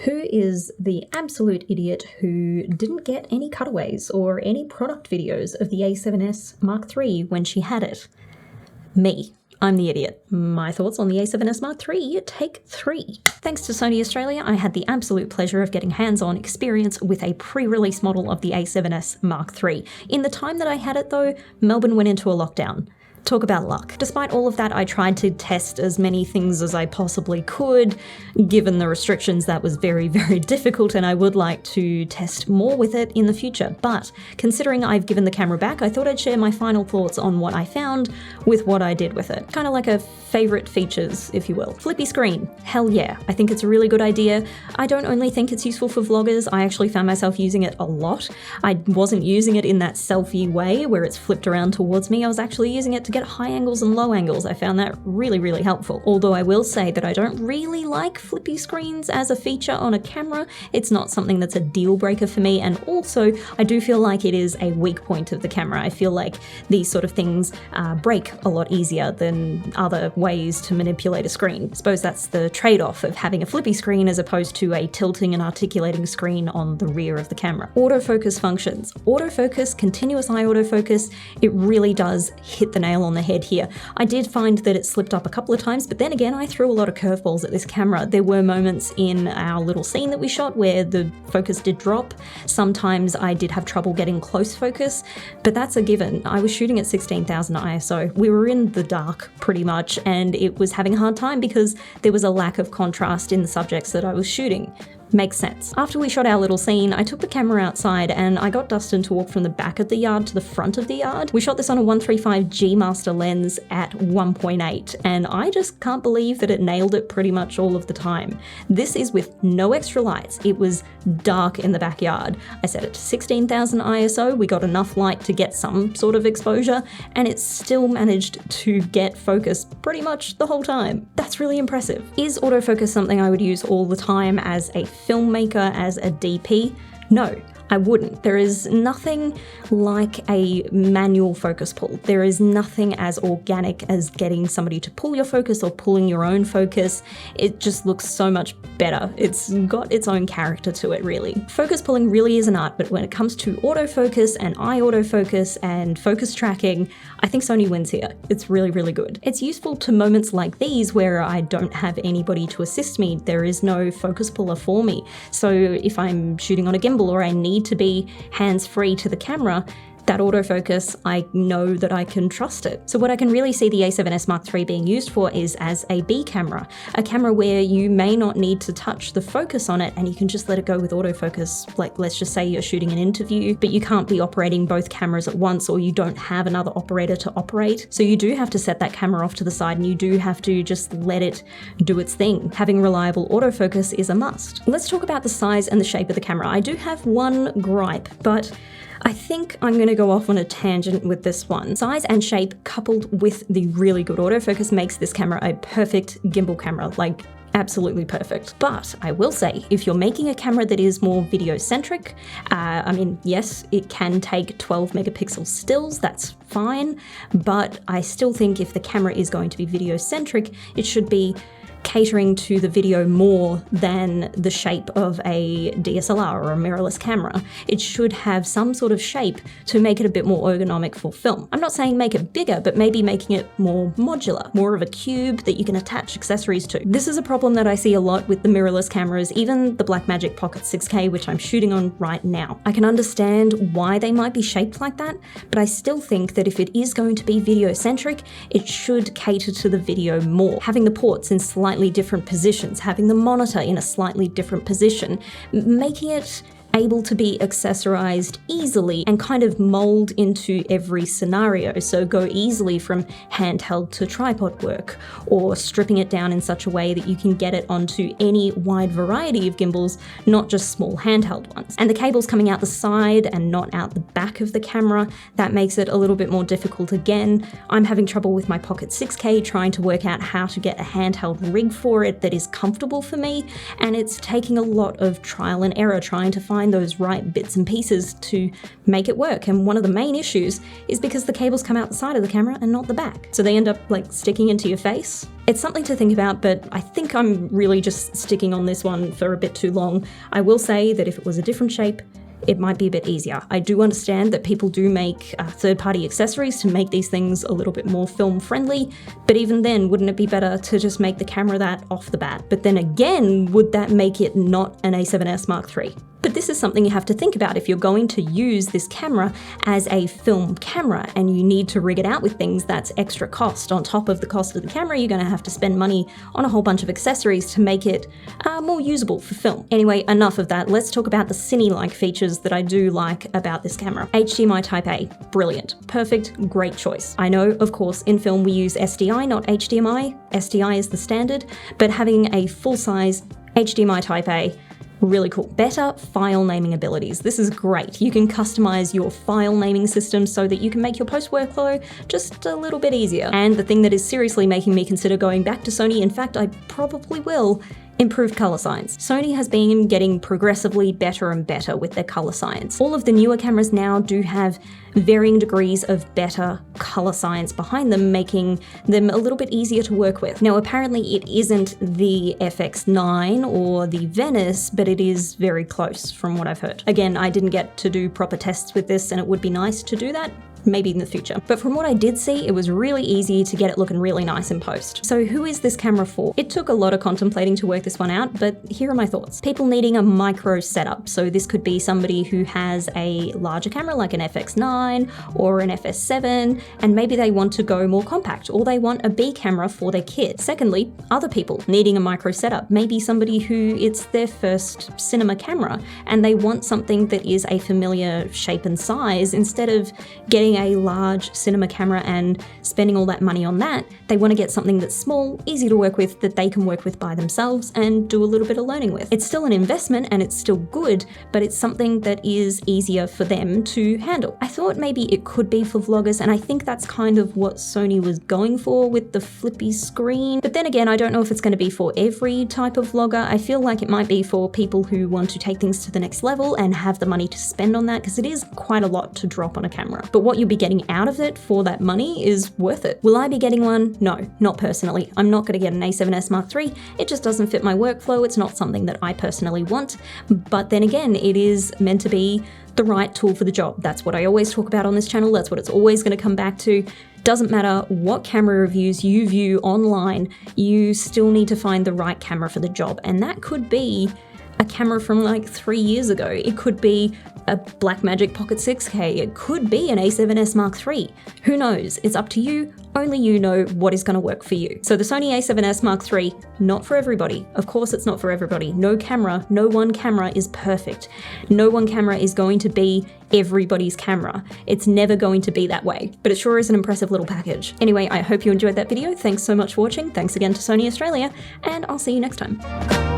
Who is the absolute idiot who didn't get any cutaways or any product videos of the a7S Mark III when she had it? Me. I'm the idiot. My thoughts on the a7S Mark III, take 3. Thanks to Sony Australia, I had the absolute pleasure of getting hands-on experience with a pre-release model of the a7S Mark III. In the time that I had it though, Melbourne went into a lockdown. Talk about luck. Despite all of that, I tried to test as many things as I possibly could. Given the restrictions, that was very, very difficult, and I would like to test more with it in the future. But considering I've given the camera back, I thought I'd share my final thoughts on what I found with what I did with it. Kind of like a favorite features, if you will. Flippy screen. Hell yeah. I think it's a really good idea. I don't only think it's useful for vloggers, I actually found myself using it a lot. I wasn't using it in that selfie way where it's flipped around towards me. I was actually using it to get high angles and low angles. I found that really, really helpful. Although I will say that I don't really like flippy screens as a feature on a camera. It's not something that's a deal breaker for me, and also I do feel like it is a weak point of the camera. I feel like these sort of things break a lot easier than other ways to manipulate a screen. I suppose that's the trade-off of having a flippy screen as opposed to a tilting and articulating screen on the rear of the camera. Autofocus functions. Autofocus, continuous eye autofocus, it really does hit the nail on the head here. I did find that it slipped up a couple of times, but then again, I threw a lot of curveballs at this camera. There were moments in our little scene that we shot where the focus did drop. Sometimes I did have trouble getting close focus, but that's a given. I was shooting at 16,000 ISO. We were in the dark pretty much, and it was having a hard time because there was a lack of contrast in the subjects that I was shooting. Makes sense. After we shot our little scene, I took the camera outside and I got Dustin to walk from the back of the yard to the front of the yard. We shot this on a 135 G Master lens at 1.8, and I just can't believe that it nailed it pretty much all of the time. This is with no extra lights. It was dark in the backyard. I set it to 16,000 ISO. We got enough light to get some sort of exposure, and it still managed to get focus pretty much the whole time. That's really impressive. Is autofocus something I would use all the time as a filmmaker, as a DP? No, I wouldn't. There is nothing like a manual focus pull. There is nothing as organic as getting somebody to pull your focus or pulling your own focus. It just looks so much better. It's got its own character to it, really. Focus pulling really is an art, but when it comes to autofocus and eye autofocus and focus tracking, I think Sony wins here. It's really, really good. It's useful to moments like these where I don't have anybody to assist me. There is no focus puller for me. So if I'm shooting on a gimbal or I need to be hands-free to the camera, that autofocus, I know that I can trust it. So what I can really see the a7S Mark III being used for is as a B camera, a camera where you may not need to touch the focus on it and you can just let it go with autofocus. Like, let's just say you're shooting an interview, but you can't be operating both cameras at once, or you don't have another operator to operate. So you do have to set that camera off to the side and you do have to just let it do its thing. Having reliable autofocus is a must. Let's talk about the size and the shape of the camera. I do have one gripe, but I think I'm going to go off on a tangent with this one. Size and shape coupled with the really good autofocus makes this camera a perfect gimbal camera, like absolutely perfect. But I will say, if you're making a camera that is more video-centric, I mean, yes, it can take 12 megapixel stills, that's fine, but I still think if the camera is going to be video-centric, it should be catering to the video more than the shape of a DSLR or a mirrorless camera. It should have some sort of shape to make it a bit more ergonomic for film. I'm not saying make it bigger, but maybe making it more modular, more of a cube that you can attach accessories to. This is a problem that I see a lot with the mirrorless cameras, even the Blackmagic Pocket 6K, which I'm shooting on right now. I can understand why they might be shaped like that, but I still think that if it is going to be video-centric, it should cater to the video more. Having the ports in slightly different positions, having the monitor in a slightly different position, making it able to be accessorized easily and kind of mold into every scenario. So go easily from handheld to tripod work, or stripping it down in such a way that you can get it onto any wide variety of gimbals, not just small handheld ones. And the cables coming out the side and not out the back of the camera, that makes it a little bit more difficult again. I'm having trouble with my Pocket 6K trying to work out how to get a handheld rig for it that is comfortable for me, and it's taking a lot of trial and error trying to find find those right bits and pieces to make it work. And one of the main issues is because the cables come out the side of the camera and not the back. So they end up like sticking into your face. It's something to think about, but I think I'm really just sticking on this one for a bit too long. I will say that if it was a different shape, it might be a bit easier. I do understand that people do make third-party accessories to make these things a little bit more film-friendly, but even then, wouldn't it be better to just make the camera that off the bat? But then again, would that make it not an A7S Mark III? But this is something you have to think about if you're going to use this camera as a film camera and you need to rig it out with things. That's extra cost. On top of the cost of the camera, you're going to have to spend money on a whole bunch of accessories to make it more usable for film. Anyway, enough of that. Let's talk about the cine-like features that I do like about this camera. HDMI Type A, brilliant, perfect, great choice. I know, of course, in film we use SDI, not HDMI. SDI is the standard, but having a full-size HDMI Type A, really cool. Better file naming abilities. This is great. You can customize your file naming system so that you can make your post workflow just a little bit easier. And the thing that is seriously making me consider going back to Sony, in fact, I probably will, improved color science. Sony has been getting progressively better and better with their color science. All of the newer cameras now do have varying degrees of better color science behind them, making them a little bit easier to work with. Now, apparently it isn't the FX9 or the Venice, but it is very close from what I've heard. Again, I didn't get to do proper tests with this, and it would be nice to do that, maybe in the future. But from what I did see, it was really easy to get it looking really nice in post. So who is this camera for? It took a lot of contemplating to work this one out, but here are my thoughts. People needing a micro setup. So this could be somebody who has a larger camera like an FX9 or an FS7, and maybe they want to go more compact, or they want a B camera for their kit. Secondly, other people needing a micro setup. Maybe somebody who it's their first cinema camera and they want something that is a familiar shape and size. Instead of getting a large cinema camera and spending all that money on that, they want to get something that's small, easy to work with, that they can work with by themselves and do a little bit of learning with. It's still an investment and it's still good, but it's something that is easier for them to handle. I thought maybe it could be for vloggers, and I think that's kind of what Sony was going for with the flippy screen. But then again, I don't know if it's going to be for every type of vlogger. I feel like it might be for people who want to take things to the next level and have the money to spend on that, because it is quite a lot to drop on a camera. But what you'll be getting out of it for that money is worth it. Will I be getting one? No, not personally. I'm not going to get an A7S Mark III. It just doesn't fit my workflow. It's not something that I personally want. But then again, it is meant to be the right tool for the job. That's what I always talk about on this channel. That's what it's always going to come back to. Doesn't matter what camera reviews you view online, you still need to find the right camera for the job. And that could be a camera from like 3 years ago. It could be a Blackmagic Pocket 6K. It could be an A7S Mark III. Who knows? It's up to you. Only you know what is going to work for you. So the Sony a7S Mark III, not for everybody. Of course it's not for everybody. No camera, no one camera is perfect. No one camera is going to be everybody's camera. It's never going to be that way, but it sure is an impressive little package. Anyway, I hope you enjoyed that video. Thanks so much for watching. Thanks again to Sony Australia, and I'll see you next time.